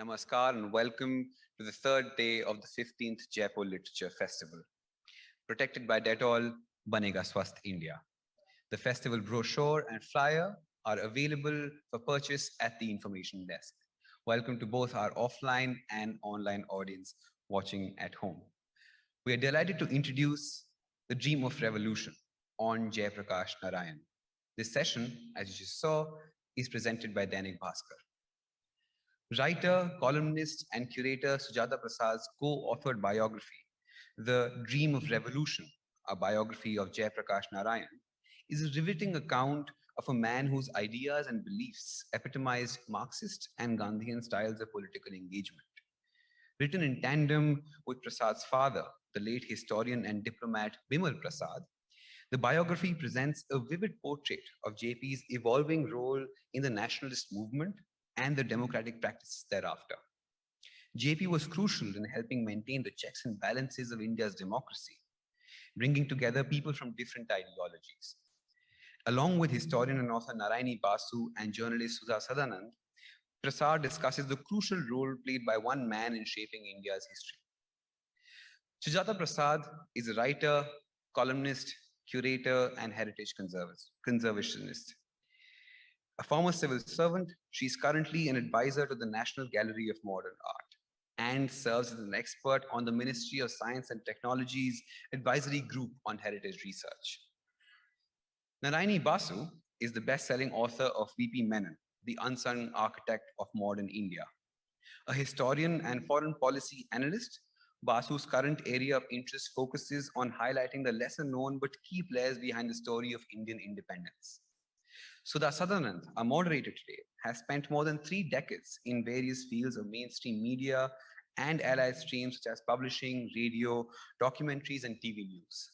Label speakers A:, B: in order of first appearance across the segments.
A: Namaskar and welcome to the third day of the 15th Jaipur Literature Festival. Protected by Dettol, Banega Swasth India. The festival brochure and flyer are available for purchase at the information desk. Welcome to both our offline and online audience watching at home. We are delighted to introduce The Dream of Revolution on Jayaprakash Narayan. This session, as you just saw, is presented by Dainik Bhaskar. Writer, columnist, and curator Sujata Prasad's co-authored biography, The Dream of Revolution, a biography of Jayaprakash Narayan, is a riveting account of a man whose ideas and beliefs epitomized Marxist and Gandhian styles of political engagement. Written in tandem with Prasad's father, the late historian and diplomat Bimal Prasad, the biography presents a vivid portrait of JP's evolving role in the nationalist movement and the democratic practices thereafter. JP was crucial in helping maintain the checks and balances of India's democracy, bringing together people from different ideologies. Along with historian and author Narayani Basu and journalist Sudha Sadhanand, Prasad discusses the crucial role played by one man in shaping India's history. Sujata Prasad is a writer, columnist, curator, and heritage conservationist. A former civil servant, she is currently an advisor to the National Gallery of Modern Art and serves as an expert on the Ministry of Science and Technology's advisory group on heritage research. Narayani Basu is the best-selling author of V.P. Menon, the unsung architect of modern India. A historian and foreign policy analyst, Basu's current area of interest focuses on highlighting the lesser-known but key players behind the story of Indian independence. Sudha Sadhanand, our moderator today, has spent more than 3 decades in various fields of mainstream media and allied streams such as publishing, radio, documentaries, and TV news.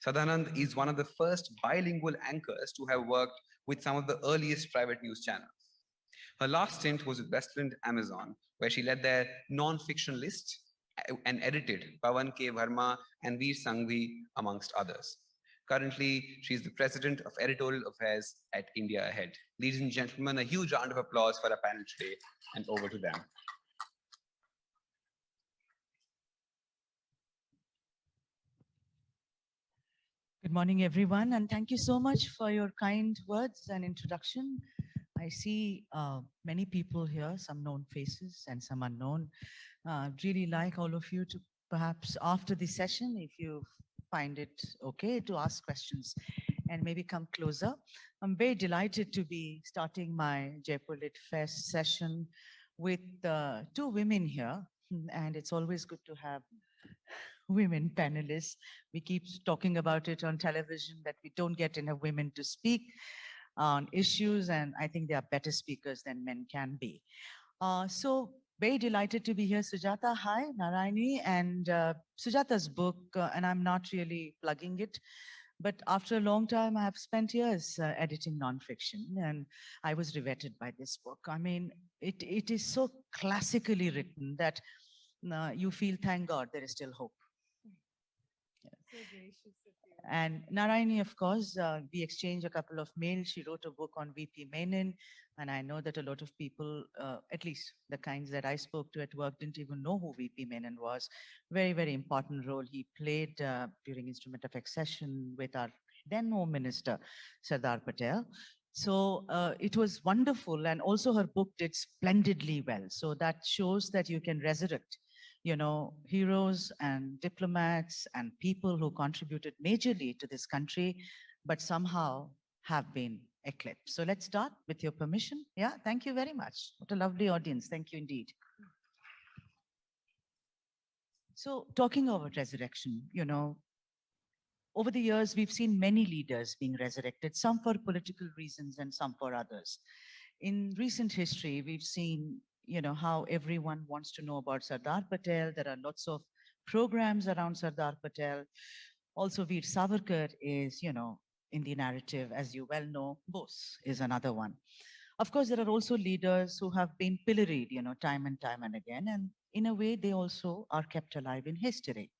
A: Sadhanand is one of the first bilingual anchors to have worked with some of the earliest private news channels. Her last stint was with Westland Amazon, where she led their non-fiction list and edited Pawan K. Verma and Veer Sanghvi, amongst others. Currently, she is the president of editorial affairs at India Ahead. Ladies and gentlemen, a huge round of applause for our panel today, and over to them.
B: Good morning, everyone, and thank you so much for your kind words and introduction. I see many people here, some known faces and some unknown. I'd really like all of you to perhaps after the session, if you find it okay, to ask questions and maybe come closer. I'm very delighted to be starting my Jaipur Lit Fest session with 2 women here, and it's always good to have women panelists. We keep talking about it on television that we don't get enough women to speak on issues, and I think they are better speakers than men can be. So very delighted to be here. Sujata, hi, Narayani, and Sujata's book, and I'm not really plugging it, but after a long time, I have spent years editing nonfiction, and I was riveted by this book. I mean, it is so classically written that you feel, thank God, there is still hope. So gracious of you. And Narayani, of course, we exchanged a couple of mails. She wrote a book on V.P. Menon, and I know that a lot of people, at least the kinds that I spoke to at work, didn't even know who V.P. Menon was. Very, very important role he played during Instrument of Accession with our then Home Minister, Sardar Patel. So it was wonderful, and also her book did splendidly well. So that shows that you can resurrect, you know, heroes and diplomats and people who contributed majorly to this country, but somehow have been eclipsed. So let's start with your permission. Yeah, thank you very much. What a lovely audience. Thank you indeed. So talking about resurrection, you know, over the years, we've seen many leaders being resurrected, some for political reasons and some for others. In recent history, we've seen, you know, how everyone wants to know about Sardar Patel. There are lots of programs around Sardar Patel. Also, Veer Savarkar is, you know, in the narrative, as you well know. Bose is another one. Of course, there are also leaders who have been pilloried, you know, time and time and again. And in a way, they also are kept alive in history.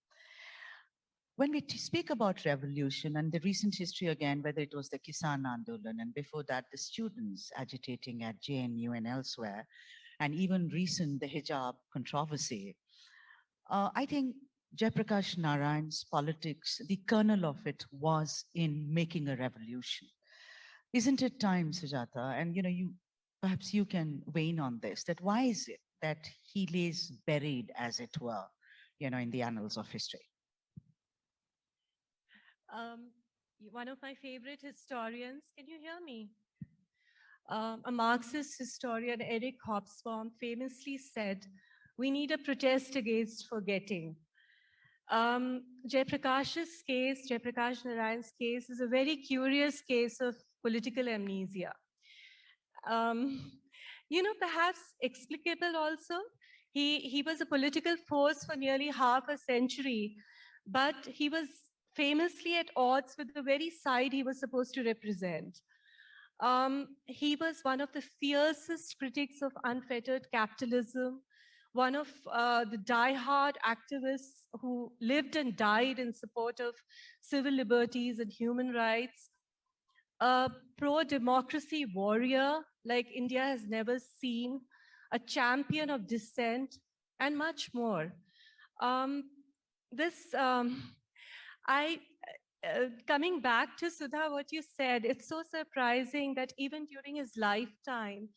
B: When we speak about revolution and the recent history again, whether it was the Kisan Andolan and before that, the students agitating at JNU and elsewhere, and even recent, the hijab controversy. I think Jayaprakash Narayan's politics, the kernel of it was in making a revolution. Isn't it time, Sujata? And perhaps you can weigh in on this, that why is it that he lays buried, as it were, in the annals of history?
C: One of my favorite historians, can you hear me? A Marxist historian, Eric Hobsbawm, famously said, "We need a protest against forgetting." Jayaprakash's case, Jayaprakash Narayan's case, is a very curious case of political amnesia. Perhaps explicable also. He was a political force for nearly half a century, but he was famously at odds with the very side he was supposed to represent. He was one of the fiercest critics of unfettered capitalism, one of the die-hard activists who lived and died in support of civil liberties and human rights, a pro-democracy warrior like India has never seen, a champion of dissent, and much more. Coming back to Sudha, what you said, it's so surprising that even during his lifetime,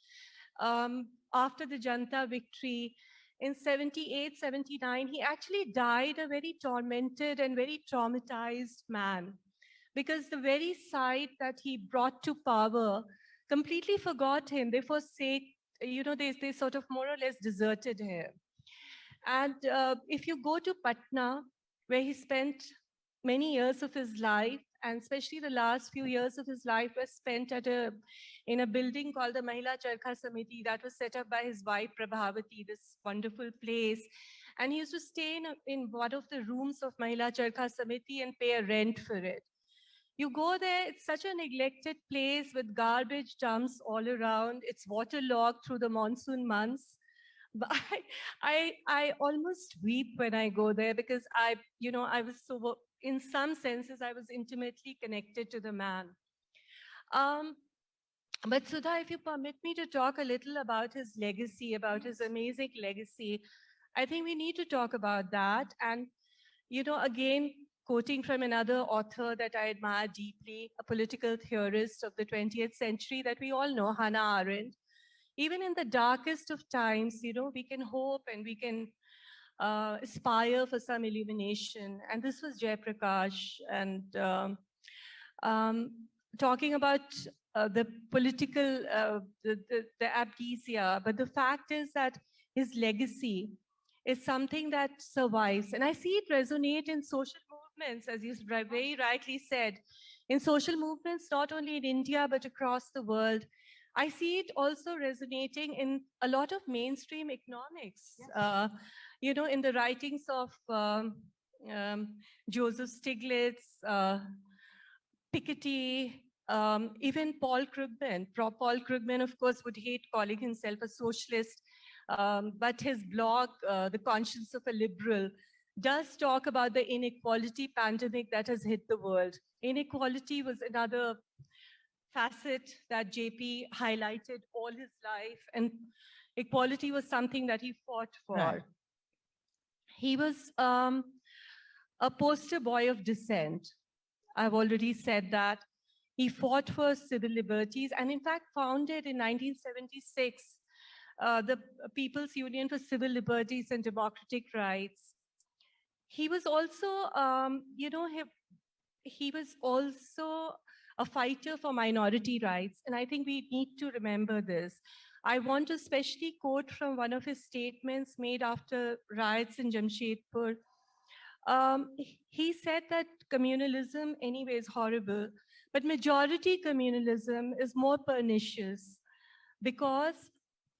C: after the Janta victory in 78, 79, he actually died a very tormented and very traumatized man, because the very side that he brought to power completely forgot him. They forsake, they sort of more or less deserted him. And if you go to Patna, where he spent many years of his life, and especially the last few years of his life were spent in a building called the Mahila Charkha Samiti that was set up by his wife Prabhadevi, this wonderful place. And he used to stay in one of the rooms of Mahila Charkha Samiti and pay a rent for it. You go there, it's such a neglected place with garbage dumps all around. It's waterlogged through the monsoon months. But I almost weep when I go there, because I was so, in some senses, I was intimately connected to the man. But Sudha, if you permit me to talk a little about his legacy, about his amazing legacy, I think we need to talk about that. And, again, quoting from another author that I admire deeply, a political theorist of the 20th century that we all know, Hannah Arendt. Even in the darkest of times, we can hope and we can aspire for some illumination. And this was Jayaprakash. And talking about the political, the amnesia, but the fact is that his legacy is something that survives. And I see it resonate in social movements, as you very rightly said, in social movements, not only in India, but across the world. I see it also resonating in a lot of mainstream economics, yes. In the writings of Joseph Stiglitz, Piketty, even Paul Krugman. Paul Krugman, of course, would hate calling himself a socialist, but his blog, The Conscience of a Liberal, does talk about the inequality pandemic that has hit the world. Inequality was another facet that JP highlighted all his life, and equality was something that he fought for. Right. He was a poster boy of dissent. I've already said that. He fought for civil liberties and in fact founded in 1976 the People's Union for Civil Liberties and Democratic Rights. He was also, he was also a fighter for minority rights. And I think we need to remember this. I want to especially quote from one of his statements made after riots in Jamshedpur. He said that communalism anyway is horrible, but majority communalism is more pernicious because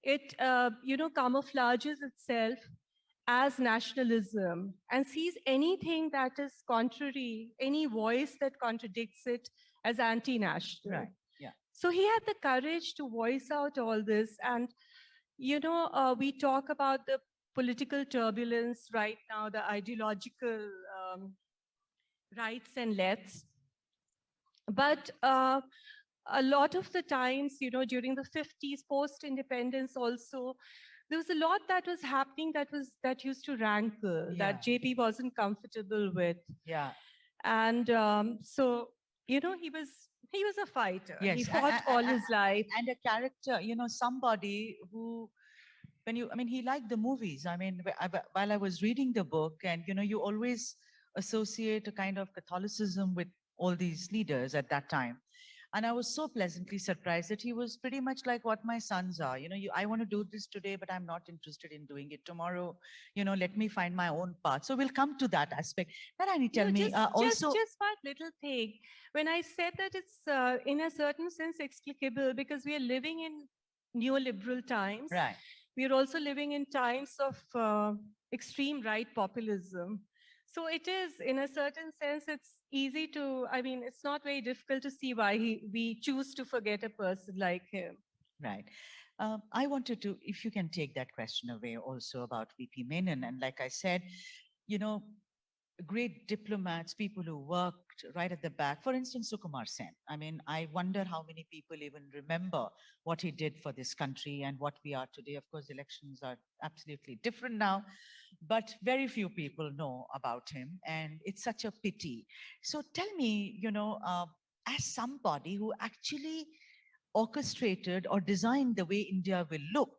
C: it, camouflages itself as nationalism and sees anything that is contrary, any voice that contradicts it as anti-national. Right. Yeah. So he had the courage to voice out all this. And, we talk about the political turbulence right now, the ideological rights and lefts. But a lot of the times, during the 50s, post-independence also, there was a lot that was happening that used to rankle,
B: Yeah.
C: that JP wasn't comfortable with.
B: Yeah.
C: And so, he was a fighter.
B: Yes.
C: He fought all his life.
B: And a character, somebody who, he liked the movies. While I was reading the book, and you always associate a kind of Catholicism with all these leaders at that time. And I was so pleasantly surprised that he was pretty much like what my sons are. I want to do this today, but I'm not interested in doing it tomorrow. Let me find my own path. So we'll come to that aspect. Narayani, tell me also.
C: Just one little thing. When I said that it's in a certain sense explicable because we are living in neoliberal times.
B: Right.
C: We are also living in times of extreme right populism. So it is, in a certain sense, it's easy to, it's not very difficult to see why we choose to forget a person like him.
B: Right. I wanted to, if you can take that question away also about VP Menon. And like I said, great diplomats, people who worked right at the back. For instance, Sukumar Sen. I wonder how many people even remember what he did for this country and what we are today. Of course, elections are absolutely different now, but very few people know about him, and it's such a pity. So tell me, as somebody who actually orchestrated or designed the way India will look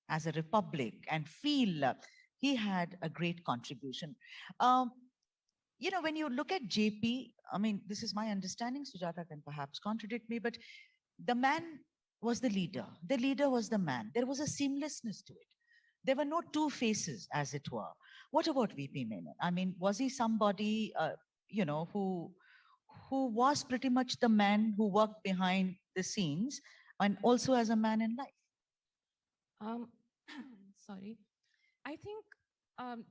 B: as a republic and feel he had a great contribution. When you look at JP, this is my understanding, Sujata can perhaps contradict me, but the man was the leader. The leader was the man. There was a seamlessness to it. There were no two faces, as it were. What about VP Menon? Was he somebody, who was pretty much the man who worked behind the scenes and also as a man in life?
D: Sorry. I think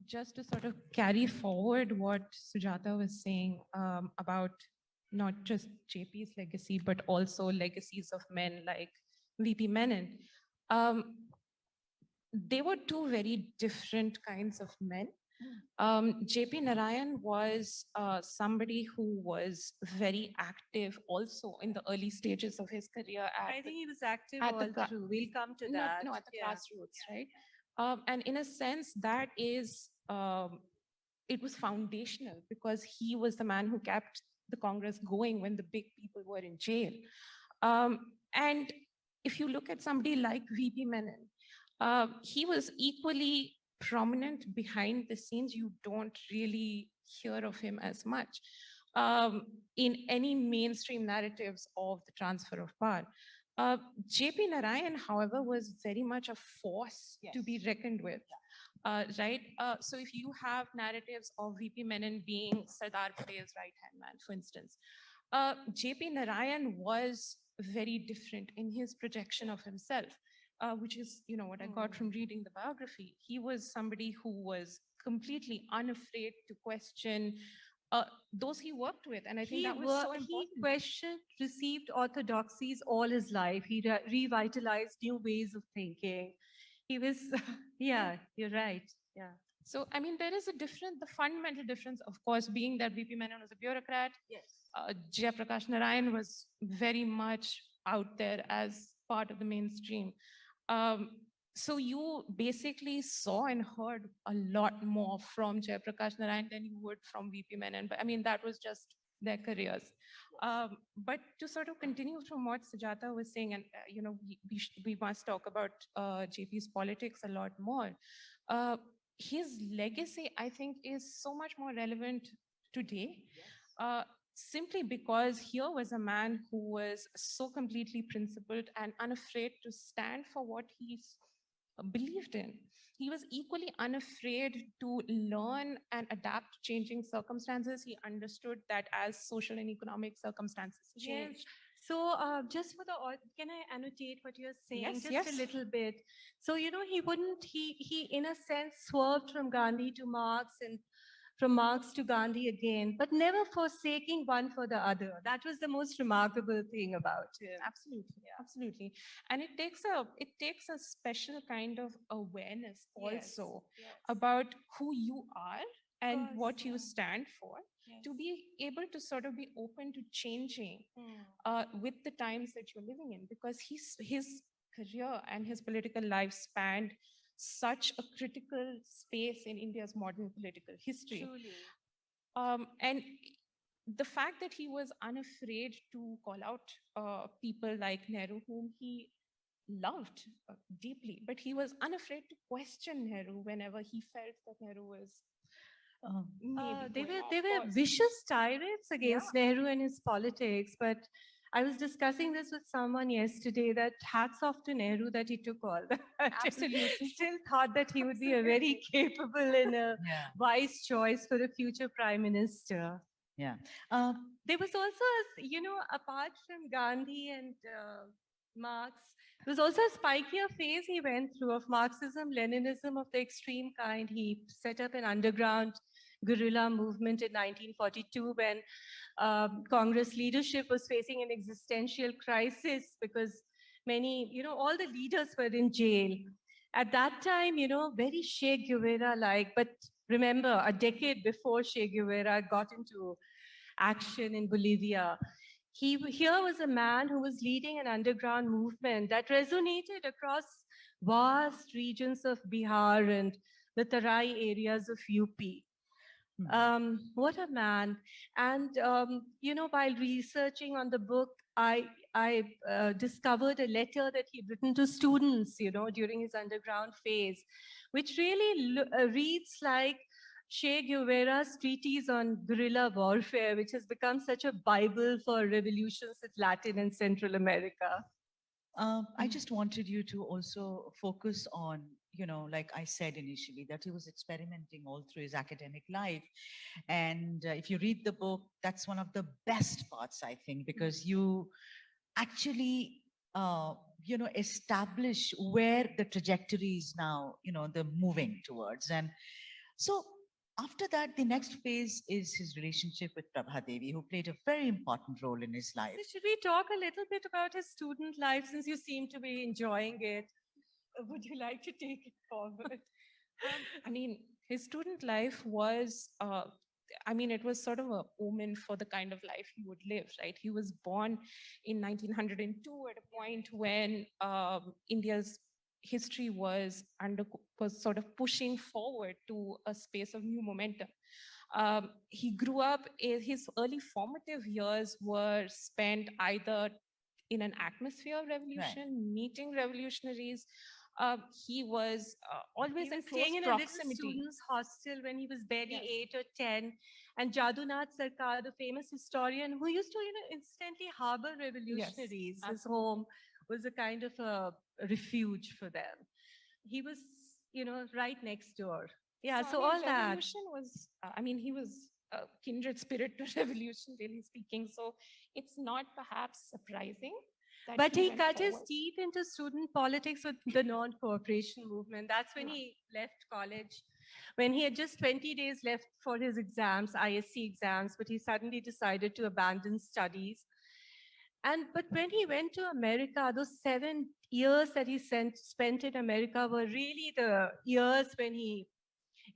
D: just to sort of carry forward what Sujata was saying about not just JP's legacy, but also legacies of men like VP Menon. They were two very different kinds of men. JP Narayan was somebody who was very active also in the early stages of his career.
C: I think he was active all through. We'll come to that.
D: No, at the grassroots, right? And in a sense, that is, it was foundational because he was the man who kept the Congress going when the big people were in jail. And if you look at somebody like VP Menon, he was equally prominent behind the scenes. You don't really hear of him as much in any mainstream narratives of the transfer of power. JP Narayan, however, was very much a force to be reckoned with, right? So if you have narratives of VP Menon being Sardar Patel's right-hand man, for instance, JP Narayan was very different in his projection of himself, which is, what I got from reading the biography. He was somebody who was completely unafraid to question those he worked with. And I think that was so important.
C: He questioned received orthodoxies all his life. He revitalized new ways of thinking. He was, yeah, you're right. Yeah.
D: So, there is the fundamental difference, of course, being that VP Menon was a bureaucrat.
C: Yes.
D: Jayaprakash Narayan was very much out there as part of the mainstream. So you basically saw and heard a lot more from Jayaprakash Narayan than you would from VP Menon. But that was just their careers. But to sort of continue from what Sujata was saying, and we must talk about JP's politics a lot more. His legacy, I think, is so much more relevant today. Simply because here was a man who was so completely principled and unafraid to stand for what he believed in. He was equally unafraid to learn and adapt to changing circumstances. He understood that as social and economic circumstances change.
C: Yes. So just for can I annotate what you're saying?
D: Yes,
C: just a little bit. So, he in a sense swerved from Gandhi to Marx and from Marx to Gandhi again, but never forsaking one for the other. That was the most remarkable thing about him.
D: Absolutely, absolutely. And it takes a special kind of awareness also about who you are and what you stand for, to be able to sort of be open to changing with the times that you're living in, because his career and his political life spanned such a critical space in India's modern political history.
C: Truly.
D: And the fact that he was unafraid to call out people like Nehru, whom he loved deeply, but he was unafraid to question Nehru whenever he felt that Nehru was maybe
C: They
D: going
C: were
D: off
C: they were
D: course.
C: vicious tirades against Nehru and his politics, but I was discussing this with someone yesterday that hats off to Nehru that he took all that.
D: Absolutely.
C: Still thought that he would be a very capable and a
B: Yeah.
C: wise choice for a future prime minister.
B: Yeah.
C: There was also, apart from Gandhi and Marx, there was also a spikier phase he went through of Marxism, Leninism of the extreme kind. He set up an underground guerrilla movement in 1942 when Congress leadership was facing an existential crisis because many, all the leaders were in jail. At that time, very Che Guevara-like, but remember, a decade before Che Guevara got into action in Bolivia, here was a man who was leading an underground movement that resonated across vast regions of Bihar and the Tarai areas of UP. What a man. And, while researching on the book, I discovered a letter that he'd written to students, during his underground phase, which really reads like Che Guevara's treatise on guerrilla warfare, which has become such a Bible for revolutions in Latin and Central America.
B: I just wanted you to also focus on, like I said initially, that he was experimenting all through his academic life. And if you read the book, that's one of the best parts, I think, because you actually, establish where the trajectory is now, the moving towards. And so after that, the next phase is his relationship with Prabhadevi, who played a very important role in his life.
C: So should we talk a little bit about his student life since you seem to be enjoying it? Would you like to take it forward?
D: I mean, his student life was, it was sort of a omen for the kind of life he would live, right? He was born in 1902 at a point when India's history was sort of pushing forward to a space of new momentum. He grew up, his early formative years were spent either in an atmosphere of revolution, meeting revolutionaries. He was always in close
C: staying in
D: proximity.
C: a little students' hostel when he was barely
D: Yes.
C: 8 or 10. And Jadunath Sarkar, the famous historian who used to, instantly harbor revolutionaries, his home was a kind of a refuge for them. He was, right next door. Yeah, so all that.
D: Revolution was, he was a kindred spirit to revolution, really speaking. So it's not perhaps surprising.
C: But he
D: went
C: cut his
D: forward.
C: teeth into student politics with the non-cooperation movement. That's when he left college. When he had just 20 days left for his exams, ISC exams, but he suddenly decided to abandon studies. But when he went to America, those 7 years that he spent in America were really the years when he,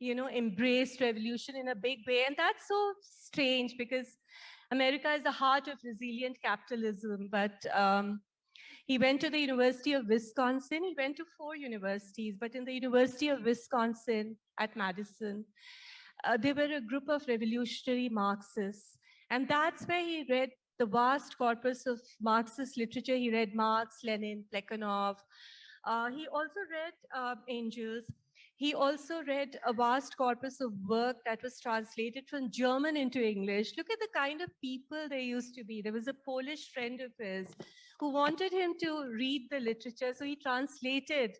C: embraced revolution in a big way. And that's so strange because America is the heart of resilient capitalism. But he went to the University of Wisconsin. He went to 4 universities, but in the University of Wisconsin at Madison, there were a group of revolutionary Marxists. And that's where he read the vast corpus of Marxist literature. He read Marx, Lenin, Plekhanov. He also read Engels. He also read a vast corpus of work that was translated from German into English. Look at the kind of people they used to be. There was a Polish friend of his who wanted him to read the literature. So he translated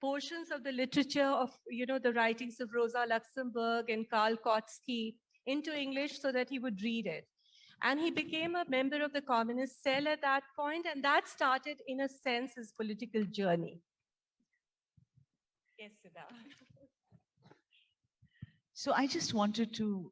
C: portions of the literature of, the writings of Rosa Luxemburg and Karl Kautsky into English so that he would read it. And he became a member of the communist cell at that point, and that started, in a sense, his political journey. Yes, Sudha.
B: So I just wanted to,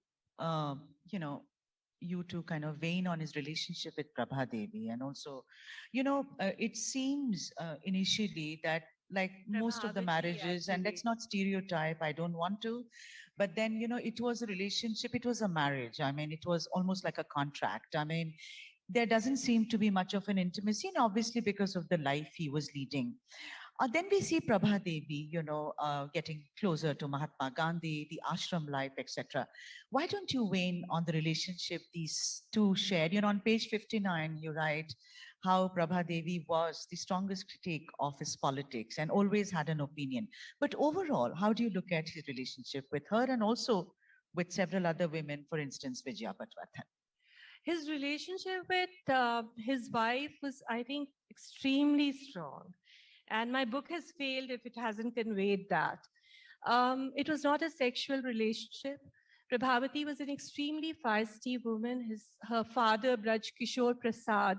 B: you to kind of vein on his relationship with Prabhadevi. And also, it seems initially that like most of the
C: Prabhavati,
B: marriages, and
C: actually.
B: let's not stereotype, I don't want to, but then, it was a relationship, it was a marriage. I mean, it was almost like a contract. I mean, there doesn't seem to be much of an intimacy, and obviously because of the life he was leading. Then we see Prabhadevi, getting closer to Mahatma Gandhi, the ashram life, etc. Why don't you weigh in on the relationship these two shared? On page 59, you write how Prabhadevi was the strongest critic of his politics and always had an opinion. But overall, how do you look at his relationship with her and also with several other women, for instance, Vijayapatwardhan?
C: His relationship with his wife was, I think, extremely strong. And my book has failed if it hasn't conveyed that. It was not a sexual relationship. Prabhavati was an extremely feisty woman. Her father, Braj Kishore Prasad,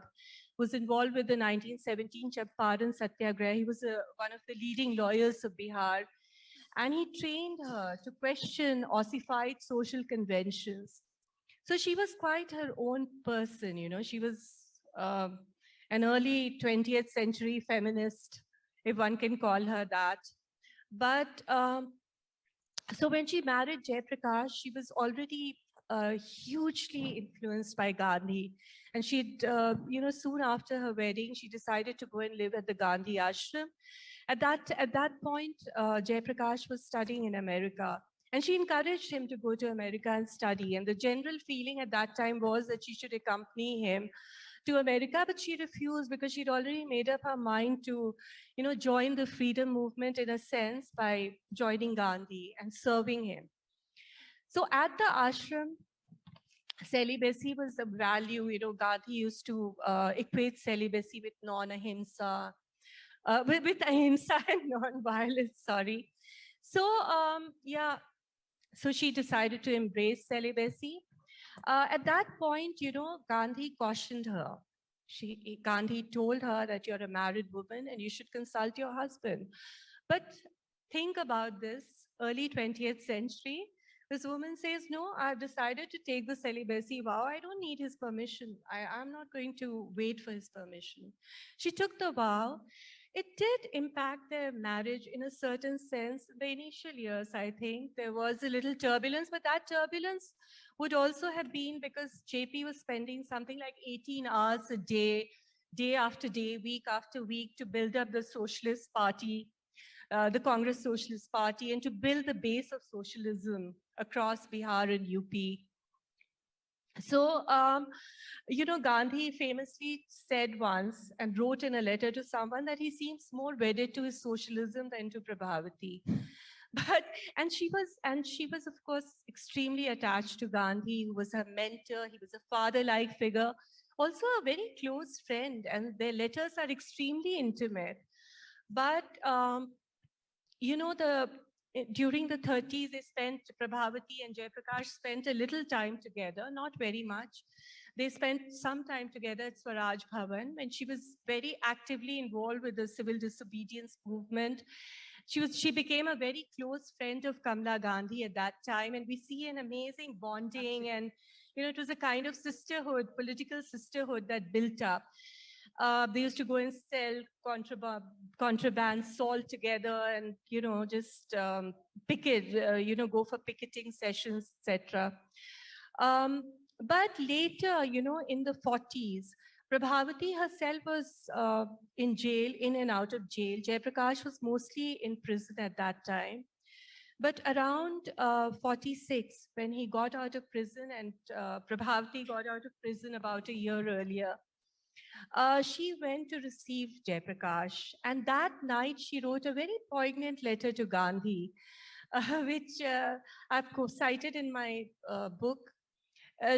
C: was involved with the 1917 Champaran Satyagraha. He was one of the leading lawyers of Bihar. And he trained her to question ossified social conventions. So she was quite her own person, She was an early 20th century feminist, if one can call her that. But so when she married Jayaprakash, she was already hugely influenced by Gandhi. And she'd, soon after her wedding, she decided to go and live at the Gandhi ashram. At that point, Jayaprakash was studying in America. And she encouraged him to go to America and study. And the general feeling at that time was that she should accompany him to America, but she refused because she'd already made up her mind to, join the freedom movement in a sense by joining Gandhi and serving him. So at the ashram, celibacy was a value. Gandhi used to equate celibacy with non-ahimsa, with ahimsa and non-violence, sorry. So, so she decided to embrace celibacy. At that point, Gandhi cautioned her. Gandhi told her that you're a married woman and you should consult your husband. But think about this, early 20th century, this woman says, no, I've decided to take the celibacy vow. I don't need his permission. I'm not going to wait for his permission. She took the vow. It did impact their marriage in a certain sense. The initial years, I think, there was a little turbulence, but that turbulence would also have been because JP was spending something like 18 hours a day, day after day, week after week, to build up the Socialist Party, the Congress Socialist Party, and to build the base of socialism across Bihar and UP. So, Gandhi famously said once and wrote in a letter to someone that he seems more wedded to his socialism than to Prabhavati. And she was, of course, extremely attached to Gandhi, who was her mentor. He was a father-like figure, also a very close friend, and their letters are extremely intimate. But, during the 30s, Prabhavati and Jayaprakash spent a little time together, not very much. They spent some time together at Swaraj Bhavan, and she was very actively involved with the civil disobedience movement. She became a very close friend of Kamala Gandhi at that time, and we see an amazing bonding. And, it was a kind of sisterhood, political sisterhood that built up. They used to go and sell contraband salt together and, just picket, go for picketing sessions, etc. But later, in the 40s, Prabhavati herself was in jail, in and out of jail. Jayaprakash was mostly in prison at that time. But around 46, when he got out of prison and Prabhavati got out of prison about a year earlier, she went to receive Jayaprakash. And that night, she wrote a very poignant letter to Gandhi, which I've cited in my book.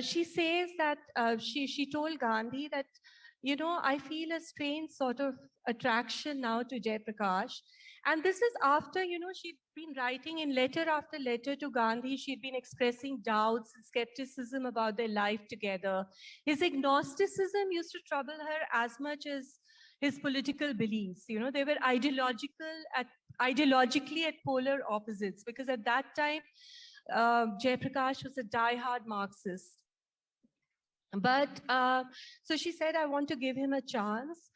C: She says that she told Gandhi that, I feel a strange sort of attraction now to Jayaprakash. And this is after, she'd been writing in letter after letter to Gandhi. She'd been expressing doubts and skepticism about their life together. His agnosticism used to trouble her as much as his political beliefs. They were ideologically at polar opposites, because at that time, Jayaprakash was a die-hard Marxist. But so she said, I want to give him a chance.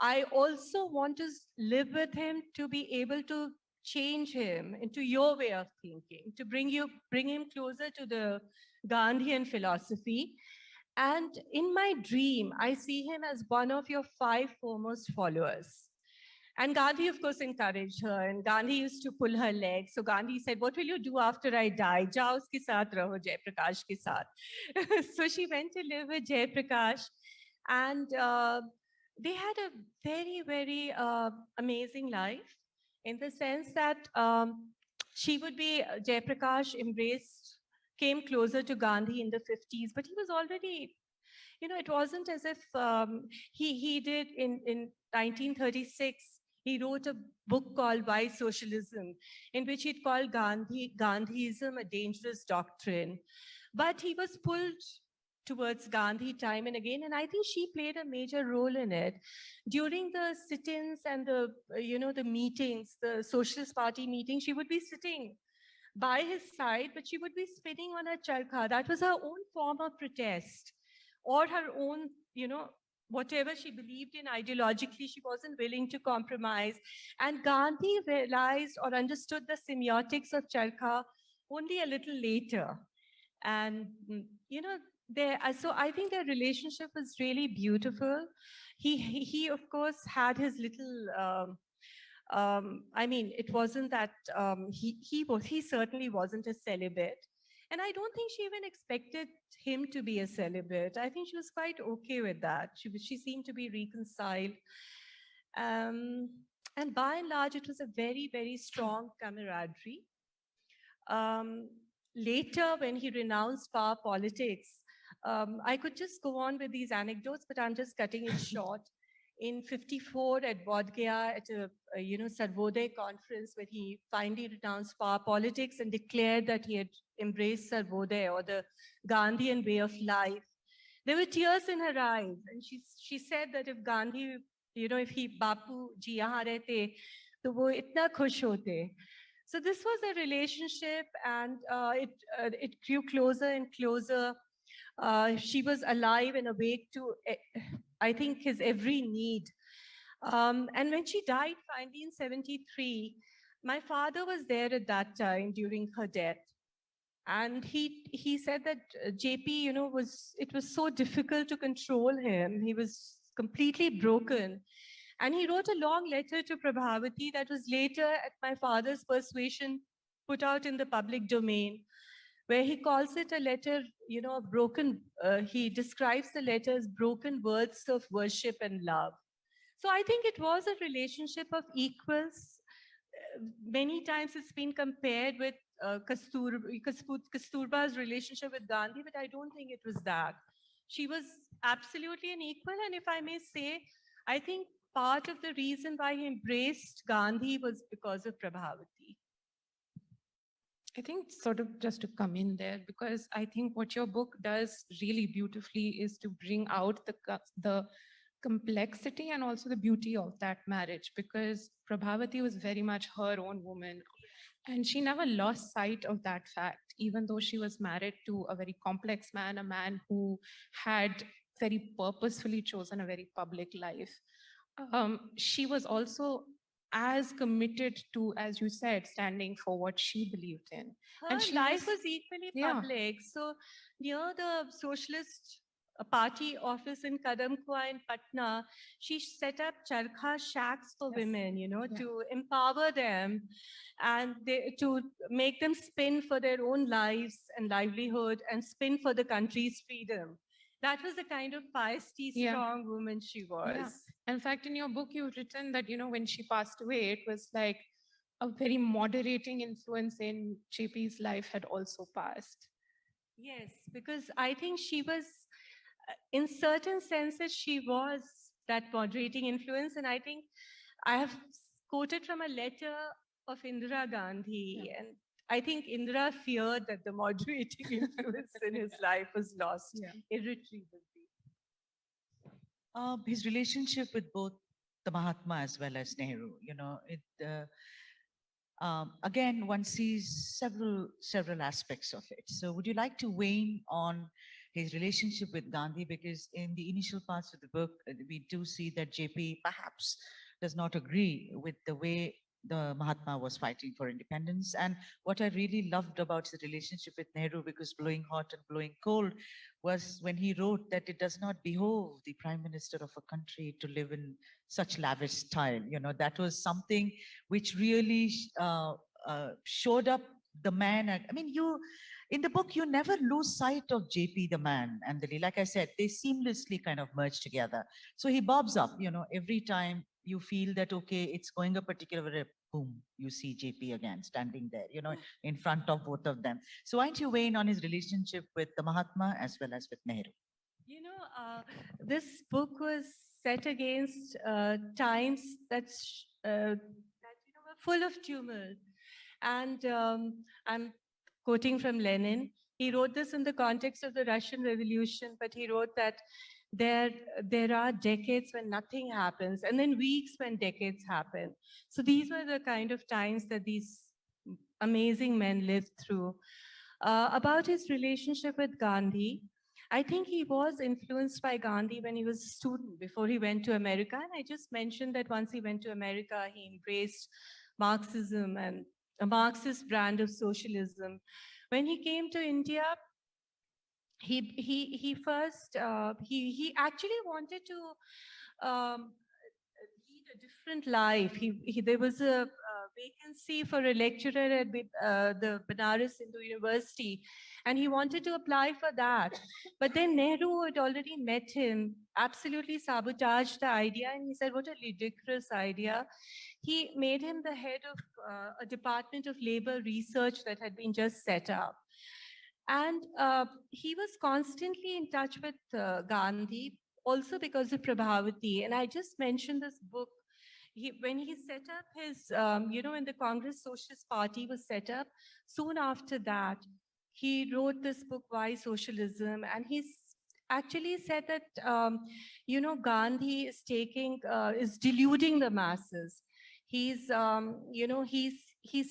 C: I also want to live with him to be able to change him into your way of thinking, to bring him closer to the Gandhian philosophy. And in my dream, I see him as one of your 5 foremost followers. And Gandhi, of course, encouraged her. And Gandhi used to pull her leg. So Gandhi said, what will you do after I die? Jao uske saath raho, Jayaprakash ke saath. So she went to live with Jayaprakash. And they had a very, very amazing life in the sense that she would be, Jayaprakash embraced, came closer to Gandhi in the 50s, but he was already, it wasn't as if he did in 1936. He wrote a book called Why Socialism, in which he'd called Gandhiism a dangerous doctrine. But he was pulled towards Gandhi time and again, and I think she played a major role in it. During the sit-ins and the meetings, the Socialist Party meetings, she would be sitting by his side, but she would be spinning on her charkha. That was her own form of protest, or her own, whatever she believed in ideologically, she wasn't willing to compromise. And Gandhi realized or understood the semiotics of charkha only a little later. And, so I think their relationship was really beautiful. He of course, had his little, I mean, it wasn't that he certainly wasn't a celibate. And I don't think she even expected him to be a celibate. I think she was quite okay with that. She seemed to be reconciled. And by and large, it was a very, very strong camaraderie. Later, when he renounced power politics, I could just go on with these anecdotes, but I'm just cutting it short. In 54 at Bodh Gaya at a Sarvodaya conference, where he finally renounced power politics and declared that he had embraced Sarvodaya, or the Gandhian way of life. There were tears in her eyes, and she said that if Gandhi, if he Bapu ji yahan rehte, to wo itna khush hote. So this was a relationship, and it grew closer and closer. She was alive and awake to, I think, his every need. And when she died finally in 73, my father was there at that time during her death. And he said that JP, it was so difficult to control him. He was completely broken. And he wrote a long letter to Prabhadevi that was later, at my father's persuasion, put out in the public domain, where he calls it a letter, broken, he describes the letter as broken words of worship and love. So I think it was a relationship of equals. Many times it's been compared with Kasturba's relationship with Gandhi, but I don't think it was that. She was absolutely an equal, and if I may say, I think part of the reason why he embraced Gandhi was because of Prabhadevi.
D: I think sort of just to come in there, because I think what your book does really beautifully is to bring out the complexity and also the beauty of that marriage, because Prabhadevi was very much her own woman, and she never lost sight of that fact, even though she was married to a very complex man, a man who had very purposefully chosen a very public life. She was also as committed to, as you said, standing for what she believed in.
C: Her life was equally public. So near the Socialist Party office in Kadamkua in Patna, she set up charkha shacks for women, to empower them and to make them spin for their own lives and livelihood and spin for the country's freedom. That was the kind of feisty, strong woman she was.
D: Yeah. In fact, in your book, you've written that, when she passed away, it was like a very moderating influence in JP's life had also passed.
C: Yes, because I think she was, in certain senses, she was that moderating influence. And I think I have quoted from a letter of Indira Gandhi, and I think Indira feared that the moderating influence in his life was lost irretrievably.
B: His relationship with both the Mahatma as well as Nehru, again, one sees several aspects of it. So would you like to weigh in on his relationship with Gandhi? Because in the initial parts of the book, we do see that JP perhaps does not agree with the way the Mahatma was fighting for independence. And what I really loved about his relationship with Nehru, because blowing hot and blowing cold, was when he wrote that it does not behove the prime minister of a country to live in such lavish style. You know, that was something which really showed up the man. I mean, in the book, you never lose sight of JP, the man, and like I said, they seamlessly kind of merge together. So he bobs up, you know, every time you feel that, okay, it's going a particular way, boom, you see JP again standing there, you know, in front of both of them. So why don't you weigh in on his relationship with the Mahatma as well as with Nehru?
C: You know, this book was set against times that were full of tumult. And I'm quoting from Lenin. He wrote this in the context of the Russian Revolution, but he wrote that there are decades when nothing happens, and then weeks when decades happen. So these were the kind of times that these amazing men lived through. About his relationship with Gandhi, I think he was influenced by Gandhi when he was a student before he went to America. And I just mentioned that once he went to America, he embraced Marxism and a Marxist brand of socialism. When he came to India, he actually wanted to lead a different life. There was a vacancy for a lecturer at the Banaras Hindu University, and he wanted to apply for that. But then Nehru had already met him, absolutely sabotaged the idea, and he said, "What a ridiculous idea." He made him the head of a department of labor research that had been just set up. And he was constantly in touch with Gandhi, also because of Prabhadevi. And I just mentioned this book. When he set up his, when the Congress Socialist Party was set up, soon after that, he wrote this book, Why Socialism? And he's actually said that, Gandhi is is deluding the masses. He's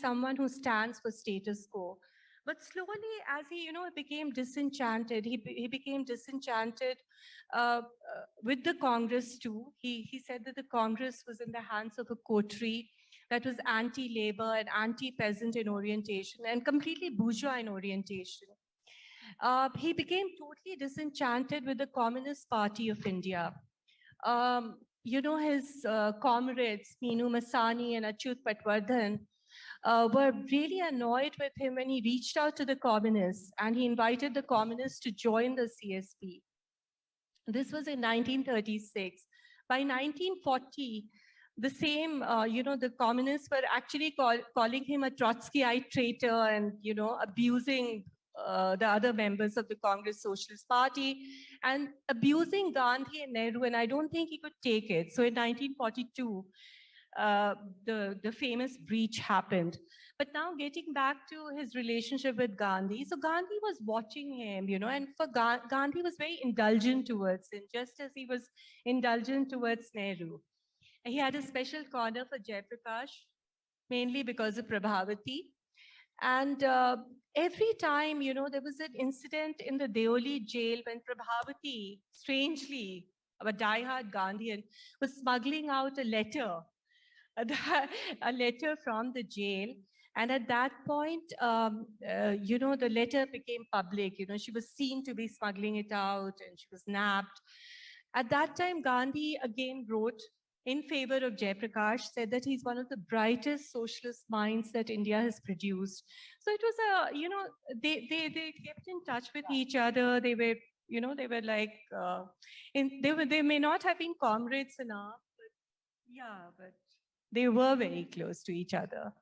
C: someone who stands for status quo. But slowly, as he, became disenchanted, he became disenchanted with the Congress too. He said that the Congress was in the hands of a coterie that was anti-labor and anti-peasant in orientation and completely bourgeois in orientation. He became totally disenchanted with the Communist Party of India. His comrades, Meenu Masani and Achyut Patwardhan, were really annoyed with him when he reached out to the communists and he invited the communists to join the CSP. This was in 1936. By 1940, the same, the communists were actually calling him a Trotskyite traitor and, abusing the other members of the Congress Socialist Party and abusing Gandhi and Nehru, and I don't think he could take it. So in 1942, the famous breach happened. But now getting back to his relationship with Gandhi, so Gandhi was watching him, and for Gandhi was very indulgent towards him, just as he was indulgent towards Nehru. And he had a special corner for Jayaprakash, mainly because of Prabhadevi. And every time, there was an incident in the Deoli jail when Prabhadevi, strangely, a diehard Gandhian, was smuggling out a letter from the jail. And at that point, the letter became public. She was seen to be smuggling it out and she was nabbed. At that time, Gandhi again wrote in favor of Jayaprakash, said that he's one of the brightest socialist minds that India has produced. So it was they kept in touch with each other. They were, they were like, they may not have been comrades enough, but they were very close to each other.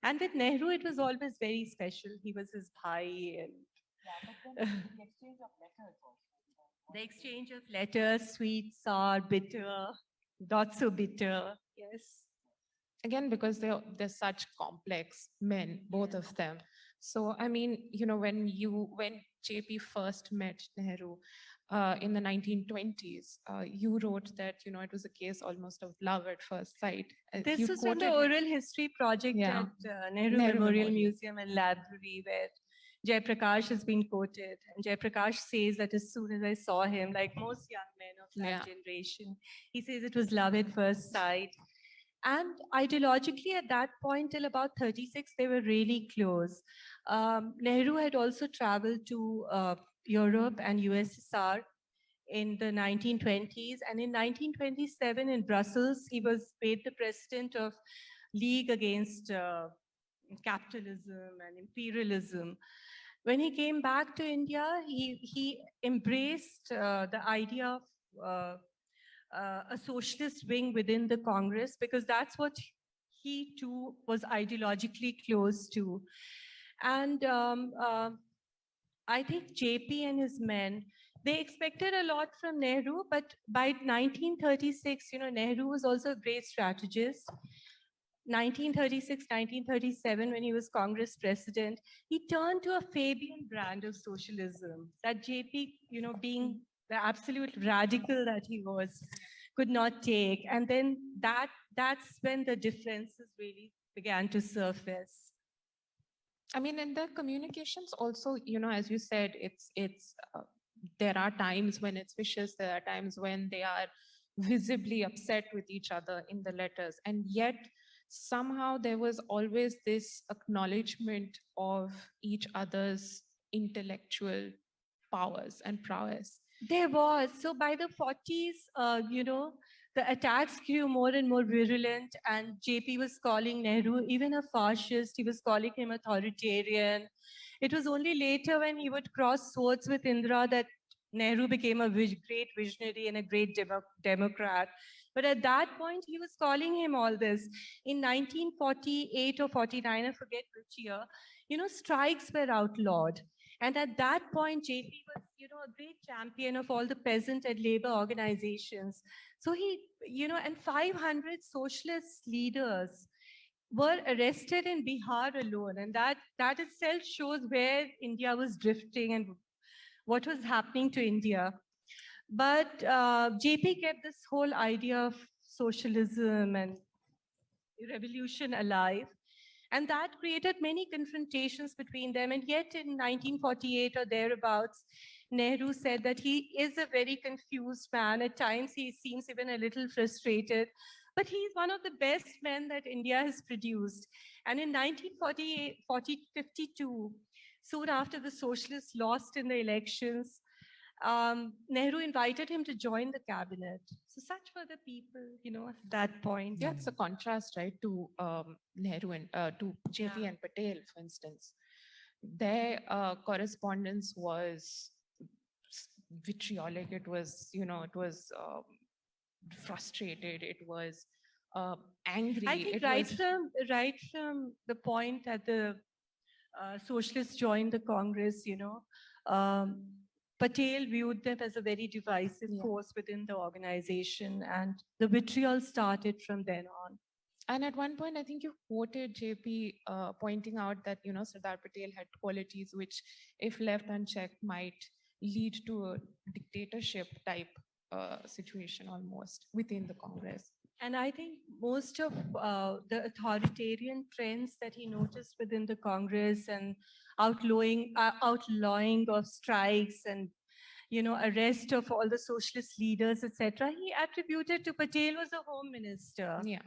C: And with Nehru, it was always very special. He was his bhai. And the exchange of letters also. The exchange of letters, sweet, sour, bitter, not so bitter. Yes.
D: Again, because they're such complex men, both of them. So, I mean, when JP first met Nehru in the 1920s, you wrote that, it was a case almost of love at first sight.
C: This was in the oral history project at Nehru Memorial Museum and Library, where Jayaprakash has been quoted. And Jayaprakash says that as soon as I saw him, like most young men of that generation, he says it was love at first sight. And ideologically, at that point, till about 36, they were really close. Nehru had also traveled to Europe and USSR in the 1920s. And in 1927 in Brussels, he was made the president of League Against Capitalism and Imperialism. When he came back to India, he embraced the idea of a socialist wing within the Congress, because that's what he too was ideologically close to. And I think JP and his men, they expected a lot from Nehru, but by 1936, Nehru was also a great strategist. 1936, 1937, when he was Congress president, he turned to a Fabian brand of socialism that JP, being the absolute radical that he was, could not take. And then that's when the differences really began to surface.
D: I mean, in the communications also, as you said, there are times when it's vicious, there are times when they are visibly upset with each other in the letters. And yet, somehow there was always this acknowledgement of each other's intellectual powers and prowess.
C: There was. So by the 40s, the attacks grew more and more virulent, and JP was calling Nehru even a fascist. He was calling him authoritarian. It was only later when he would cross swords with Indira that Nehru became a great visionary and a great democrat. But at that point, he was calling him all this. In 1948 or 49, I forget which year, strikes were outlawed. And at that point, JP was, a great champion of all the peasant and labor organizations. So he, and 500 socialist leaders were arrested in Bihar alone. And that itself shows where India was drifting and what was happening to India. But JP kept this whole idea of socialism and revolution alive. And that created many confrontations between them. And yet in 1948 or thereabouts, Nehru said that he is a very confused man. At times he seems even a little frustrated, but he's one of the best men that India has produced. And in 1952, soon after the socialists lost in the elections, Nehru invited him to join the cabinet. So such were the people, at that point.
D: Yeah, it's a contrast, right, to Nehru and to JP and Patel, for instance. Their correspondence was vitriolic. It was, it was frustrated. It was angry.
C: I think right from the point that the socialists joined the Congress, Patel viewed them as a very divisive force within the organization, and the vitriol started from then on.
D: And at one point, I think you quoted JP pointing out that, Sardar Patel had qualities which, if left unchecked, might lead to a dictatorship type situation almost within the Congress.
C: And I think most of the authoritarian trends that he noticed within the Congress and outlawing of strikes and arrest of all the socialist leaders, etc., he attributed to Patel was a home minister.
D: Yeah.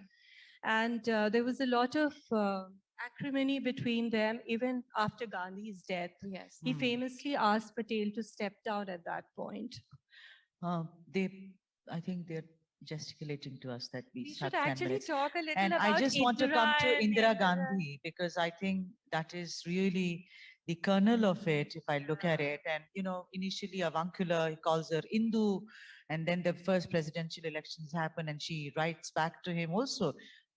C: And there was a lot of acrimony between them, even after Gandhi's death.
D: Yes.
C: He famously asked Patel to step down at that point.
B: I think they're gesticulating to us that we
C: should actually talk a little
B: and
C: about
B: I just want to come to Indira
C: Indira.
B: Gandhi, because I think that is really the kernel of it, if I look at it. And, initially avuncular, he calls her Hindu, and then the first presidential elections happen and she writes back to him also.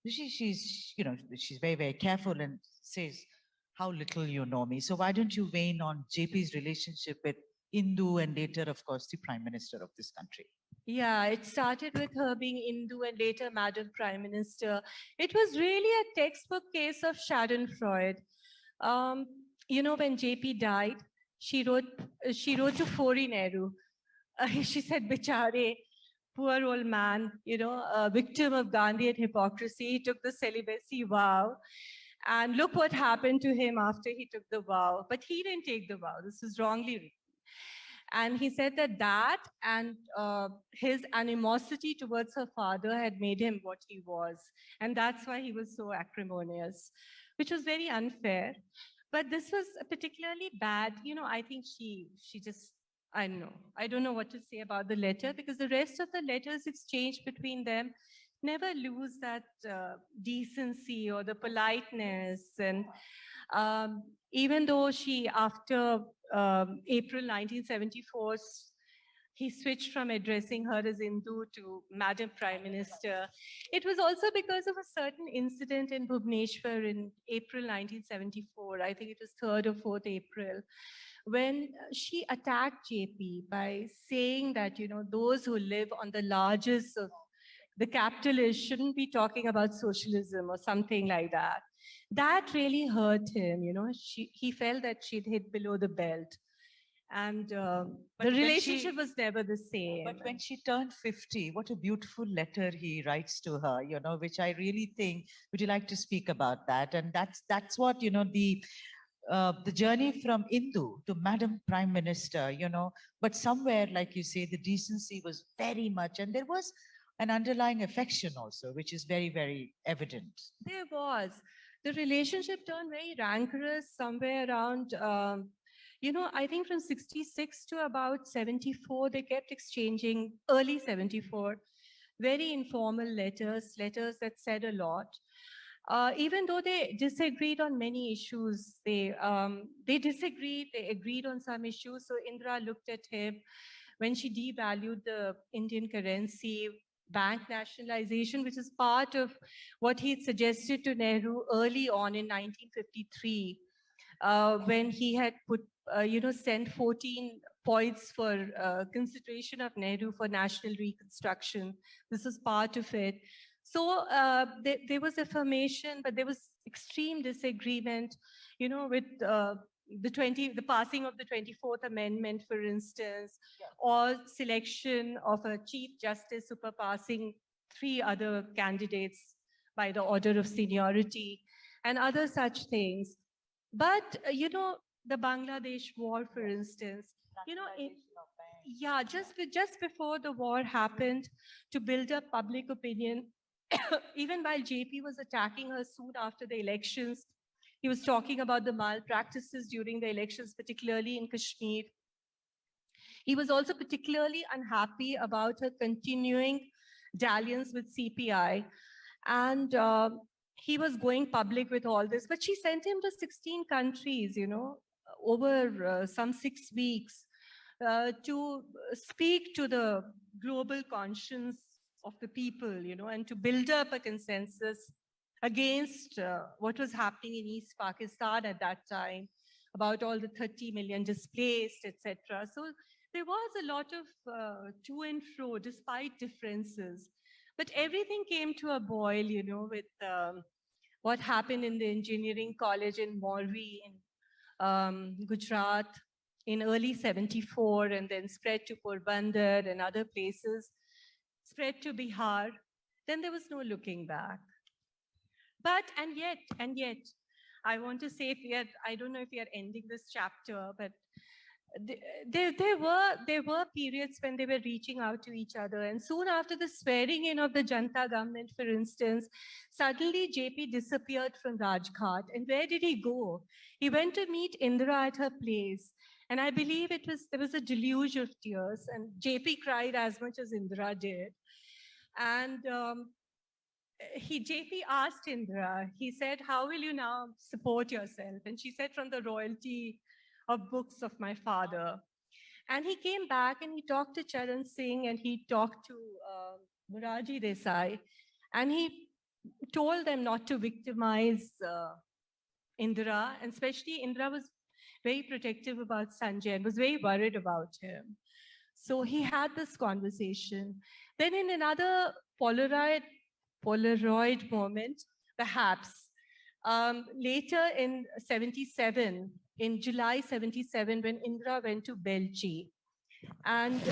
B: She's very, very careful and says, how little you know me. So why don't you weigh in on JP's relationship with Hindu and later, of course, the Prime Minister of this country?
C: Yeah, it started with her being Hindu and later Madam Prime Minister. It was really a textbook case of Schadenfreude. When JP died, she wrote to Fori Nehru. She said, "Bichare, poor old man, a victim of Gandhian hypocrisy. He took the celibacy vow. And look what happened to him after he took the vow. But he didn't take the vow. This was wrongly written." And he said that that and his animosity towards her father had made him what he was. And that's why he was so acrimonious, which was very unfair. But this was particularly bad. You know, I think she just, I don't know. I don't know what to say about the letter, because the rest of the letters exchanged between them never lose that decency or the politeness. And even though she, after April 1974, he switched from addressing her as Indu to Madam Prime Minister. It was also because of a certain incident in Bhubaneswar in April 1974. I think it was 3rd or 4th April, when she attacked JP by saying that, you know, those who live on the largest of the capitalists shouldn't be talking about socialism or something like that. That really hurt him, you know. He felt that she'd hit below the belt. And the relationship was never the same.
B: But when she turned 50, what a beautiful letter he writes to her, you know, which I really think, would you like to speak about that? And that's what, you know, the journey from Indu to Madam Prime Minister, you know, but somewhere, like you say, the decency was very much, and there was an underlying affection also, which is very, very evident.
C: There was. The relationship turned very rancorous somewhere around, you know, I think from 66 to about 74, they kept exchanging, early 74, very informal letters that said a lot. Even though they disagreed on many issues, they disagreed, they agreed on some issues. So Indira looked at him when she devalued the Indian currency, bank nationalization, which is part of what he had suggested to Nehru early on in 1953, when he had put, you know, sent 14 points for consideration of Nehru for national reconstruction. This was part of it. So there was affirmation, but there was extreme disagreement, you know, with the passing of the 24th Amendment, for instance, or selection of a Chief Justice superpassing 3 other candidates by the order of seniority, and other such things. But, you know, the Bangladesh war, for instance, you know, just before the war happened, to build up public opinion, even while JP was attacking her soon after the elections, he was talking about the malpractices during the elections, particularly in Kashmir. He was also particularly unhappy about her continuing dalliance with CPI. And he was going public with all this, but she sent him to 16 countries, you know, over some 6 weeks to speak to the global conscience of the people, you know, and to build up a consensus against what was happening in East Pakistan at that time, about all the 30 million displaced, etc. So there was a lot of to and fro, despite differences. But everything came to a boil, you know, with what happened in the engineering college in Morvi in Gujarat in early 74, and then spread to Porbandar and other places, spread to Bihar. Then there was no looking back. But, and yet, I want to say, I don't know if we are ending this chapter, but there were periods when they were reaching out to each other. And soon after the swearing in of the Janta government, for instance, suddenly JP disappeared from Rajghat. And where did he go? He went to meet Indira at her place. And I believe there was a deluge of tears, and JP cried as much as Indira did. And JP asked Indira, he said, how will you now support yourself? And she said, from the royalty of books of my father. And he came back and he talked to Charan Singh, and he talked to Muraji Desai, and he told them not to victimize Indira, and especially Indira was very protective about Sanjay and was very worried about him. So he had this conversation. Then in another Polaroid moment, perhaps, later in 77, in July 77, when Indira went to Belgium, and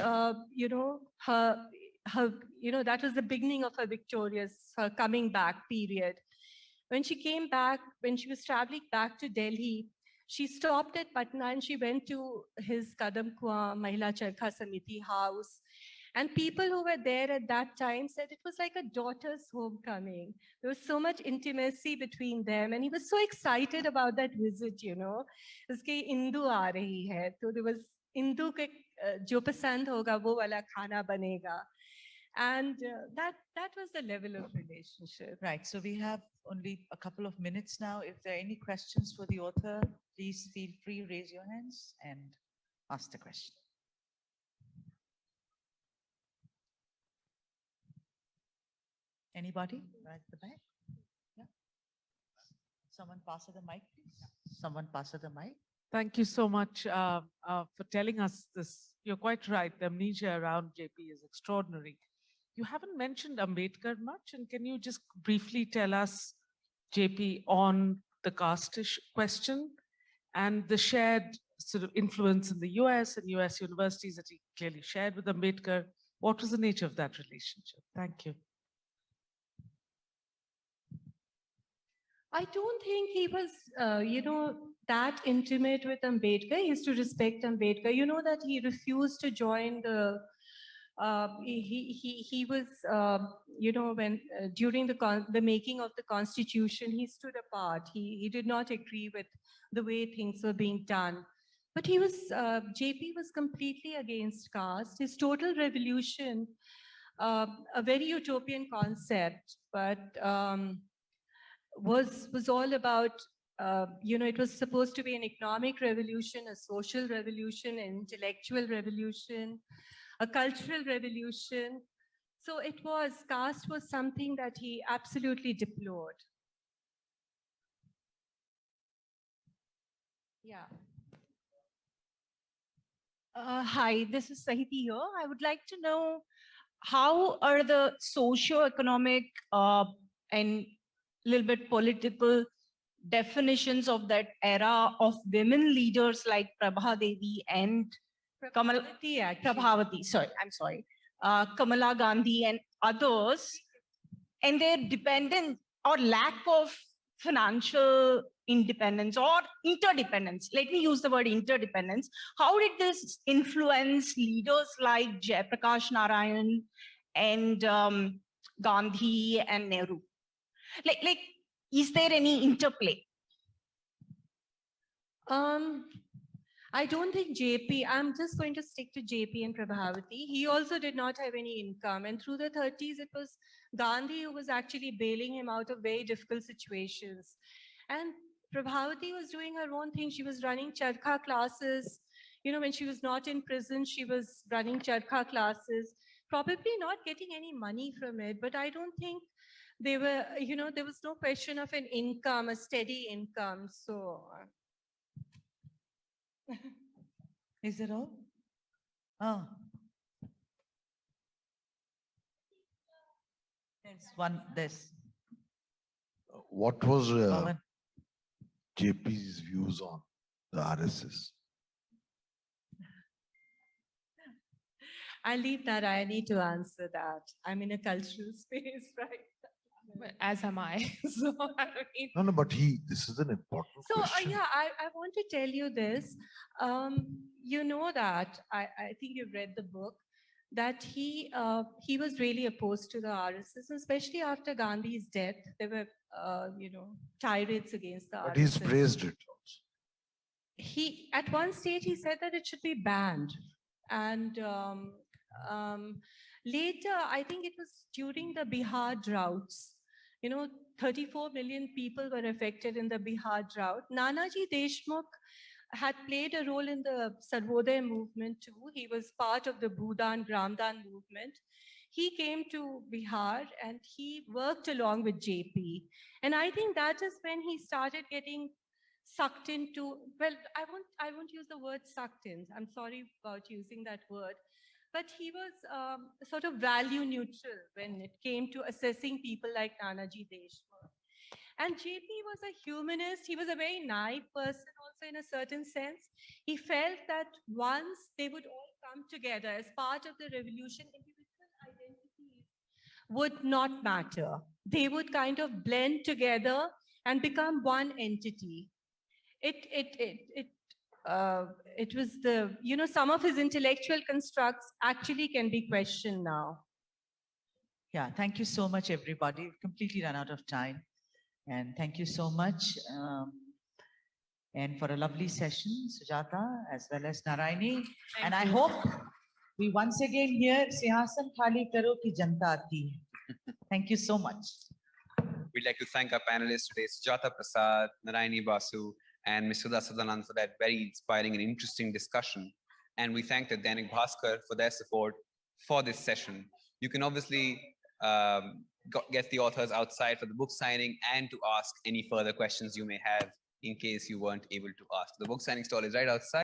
C: you know, that was the beginning of her coming back period. When she came back, when she was traveling back to Delhi, she stopped at Patna and she went to his Kadam Kuan Mahila Charkha Samiti house. And people who were there at that time said it was like a daughter's homecoming. There was so much intimacy between them. And he was so excited about that visit, you know. Uske Indu aa rahi hai. So there was Indu ke jo pasand hoga, wo wala khana banega. And that was the level of relationship.
B: Right. So we have only a couple of minutes now. If there are any questions for the author, please feel free, raise your hands and ask the question. Anybody? Right at the back? Yeah. Someone pass her the mic, please. Someone pass her the mic.
E: Thank you so much for telling us this. You're quite right. The amnesia around JP is extraordinary. You haven't mentioned Ambedkar much, and can you just briefly tell us, JP, on the caste question and the shared sort of influence in the US and US universities that he clearly shared with Ambedkar? What was the nature of that relationship? Thank you.
C: I don't think he was, that intimate with Ambedkar. He used to respect Ambedkar. You know that he refused to join the. He was, when during the making of the constitution, he stood apart. He did not agree with the way things were being done. But he was, JP was completely against caste. His total revolution, a very utopian concept, but was all about, it was supposed to be an economic revolution, a social revolution, an intellectual revolution, a cultural revolution. So caste was something that he absolutely deplored. Yeah.
F: Hi, this is Sahiti here. I would like to know how are the socio-economic and little bit political definitions of that era of women leaders like Prabhadevi and Prabhavati, Kamala Gandhi and others, and their dependence or lack of financial independence or interdependence. Let me use the word interdependence. How did this influence leaders like Jayaprakash Narayan and Gandhi and Nehru? Like, is there any interplay?
C: I don't think JP, I'm just going to stick to JP and Prabhavati. He also did not have any income. And through the 30s, it was Gandhi who was actually bailing him out of very difficult situations. And Prabhavati was doing her own thing. She was running charkha classes. When she was not in prison, she was running charkha classes, probably not getting any money from it. But I don't think they were, there was no question of an income, a steady income. So.
B: Is it all? Oh. There's
G: What was
B: Pawan.
G: JP's views on the RSS?
C: I'll leave Narayani to answer that. I'm in a cultural space, right?
D: As am I. So I mean,
G: No, but this is an important question.
C: Yeah, I want to tell you this. You know that, I think you've read the book, that he was really opposed to the RSS, especially after Gandhi's death. There were, tirades against the RSS.
G: But he's praised it also.
C: At one stage, he said that it should be banned. And later, I think it was during the Bihar droughts, 34 million people were affected in the Bihar drought. Nanaji Deshmukh had played a role in the Sarvodaya movement too. He was part of the Bhudan, Gramdan movement. He came to Bihar and he worked along with JP. And I think that is when he started getting sucked into, well, I won't use the word sucked in. I'm sorry about using that word. But he was sort of value neutral when it came to assessing people like Nanaji Deshmukh. And JP was a humanist. He was a very naive person also in a certain sense. He felt that once they would all come together as part of the revolution, individual identities would not matter. They would kind of blend together and become one entity. it was the, some of his intellectual constructs actually can be questioned now.
B: Yeah, thank you so much, everybody. We've completely run out of time. And thank you so much. And for a lovely session, Sujata, as well as Narayani. And I hope we once again hear Sihasan Khali Karo Ki Janta Aati Hai. Thank you so much.
A: We'd like to thank our panelists today, Sujata Prasad, Narayani Basu, and Ms. Sudha Sadhanand for that very inspiring and interesting discussion. And we thank the Dainik Bhaskar for their support for this session. You can obviously get the authors outside for the book signing and to ask any further questions you may have in case you weren't able to ask. The book signing stall is right outside.